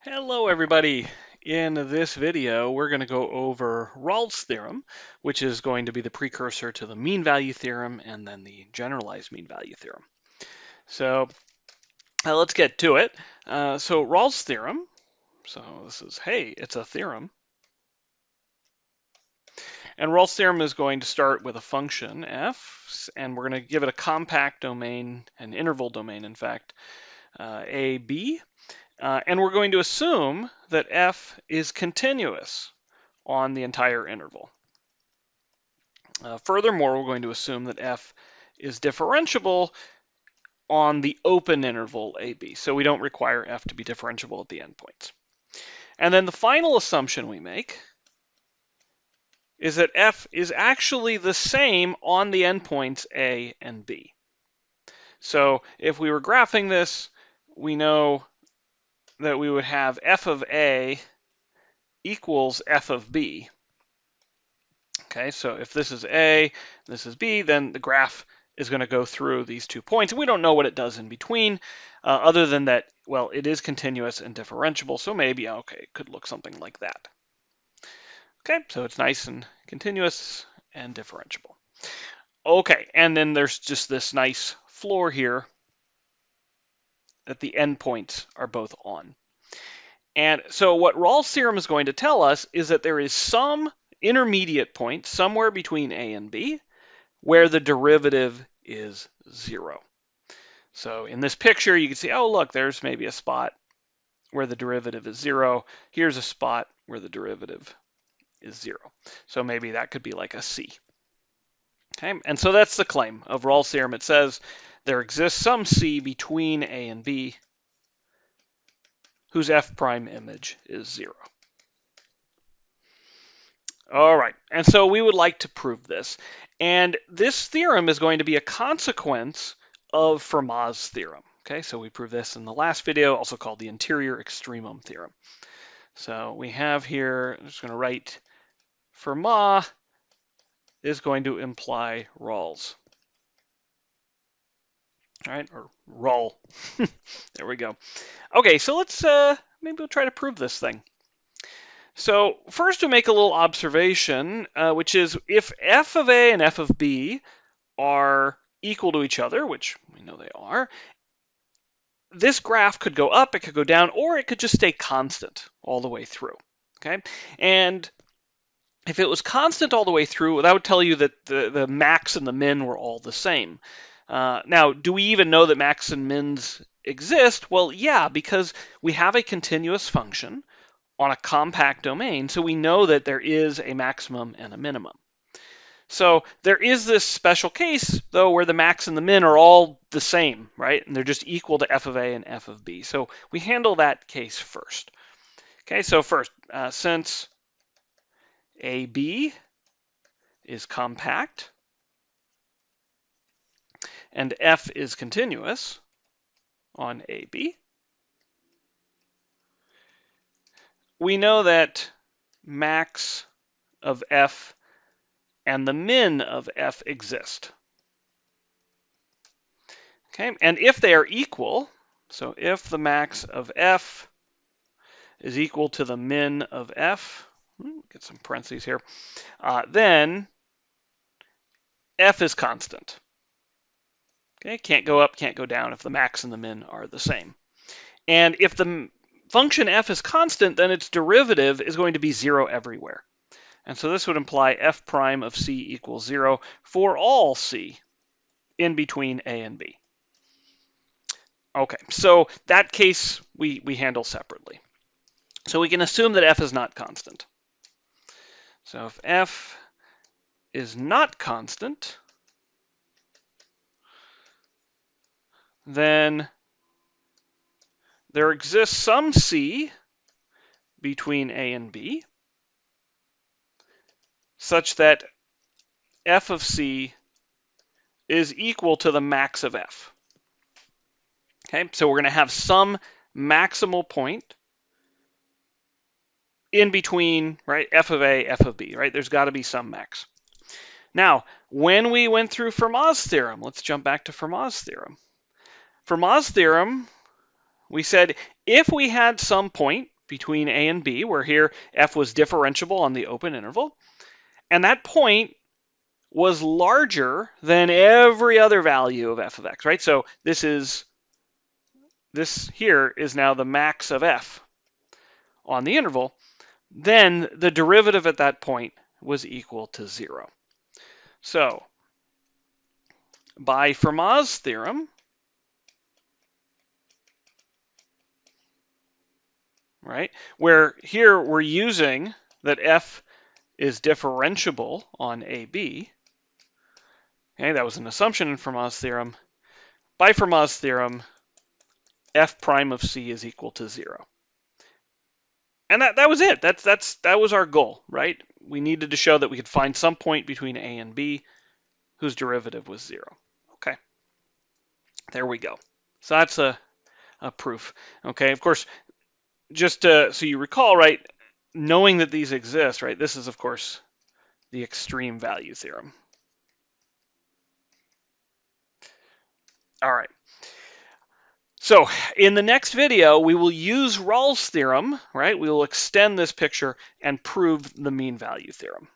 Hello everybody. In this video we're going to go over Rolle's theorem, which is going to be the precursor to the mean value theorem and then the generalized mean value theorem. So let's get to it. So Rolle's theorem, so this is, hey, it's a theorem. And Rolle's theorem is going to start with a function f, and we're going to give it a compact domain, an interval domain in fact, a, b. And we're going to assume that f is continuous on the entire interval. Furthermore, we're going to assume that f is differentiable on the open interval ab. So we don't require f to be differentiable at the endpoints. And then the final assumption we make is that f is actually the same on the endpoints a and b. So if we were graphing this, we know that we would have f of a equals f of b. Okay, so if this is a, this is b, then the graph is going to go through these 2 points. We don't know what it does in between, other than that, well, it is continuous and differentiable, so maybe, okay, it could look something like that. Okay, so it's nice and continuous and differentiable. Okay, and then there's just this nice floor here that the endpoints are both on. And so what Rolle's theorem is going to tell us is that there is some intermediate point somewhere between a and b where the derivative is 0. So in this picture, you can see, oh, look, there's maybe a spot where the derivative is 0. Here's a spot where the derivative is 0. So maybe that could be like a c. Okay, and so that's the claim of Rolle's theorem. It says there exists some c between a and b whose f prime image is 0. All right, and so we would like to prove this. And this theorem is going to be a consequence of Fermat's theorem. Okay, so we proved this in the last video, also called the interior extremum theorem. So we have here, I'm just going to write Fermat is going to imply Rolle's. All right, or Rolle. There we go. Okay, so let's maybe we'll try to prove this thing. So first we make a little observation, which is if f of a and f of b are equal to each other, which we know they are, this graph could go up, it could go down, or it could just stay constant all the way through. Okay, and if it was constant all the way through, that would tell you that the max and the min were all the same. Now, do we even know that max and mins exist? Well, yeah, because we have a continuous function on a compact domain, so we know that there is a maximum and a minimum. So there is this special case, though, where the max and the min are all the same, right? And they're just equal to f of a and f of b. So we handle that case first. Okay, so first, since AB is compact and f is continuous on AB, we know that max of f and the min of f exist. Okay, and if they are equal, so if the max of f is equal to the min of f, get some parentheses here, then f is constant. Okay, can't go up, can't go down if the max and the min are the same. And if the function f is constant, then its derivative is going to be 0 everywhere. And so this would imply f prime of c equals 0 for all c in between a and b. Okay, so that case we handle separately. So we can assume that f is not constant. So if f is not constant, then there exists some c between a and b such that f of c is equal to the max of f. Okay, so we're going to have some maximal point in between, right, f of a, f of b, right? There's got to be some max. Now, when we went through Fermat's theorem, let's jump back to Fermat's theorem. Fermat's theorem, we said if we had some point between A and B, where here f was differentiable on the open interval, and that point was larger than every other value of f of x, right? So this here is now the max of f on the interval. Then the derivative at that point was equal to 0. So by Fermat's theorem, right, where here we're using that f is differentiable on AB. Okay, that was an assumption in Fermat's theorem. By Fermat's theorem, f prime of c is equal to 0. And that was it. That was our goal, right? We needed to show that we could find some point between A and B whose derivative was 0. Okay, there we go. So that's a proof. Okay, of course, just so you recall, right, knowing that these exist, right, this is, of course, the extreme value theorem. All right. So in the next video, we will use Rolle's theorem, right? We will extend this picture and prove the mean value theorem.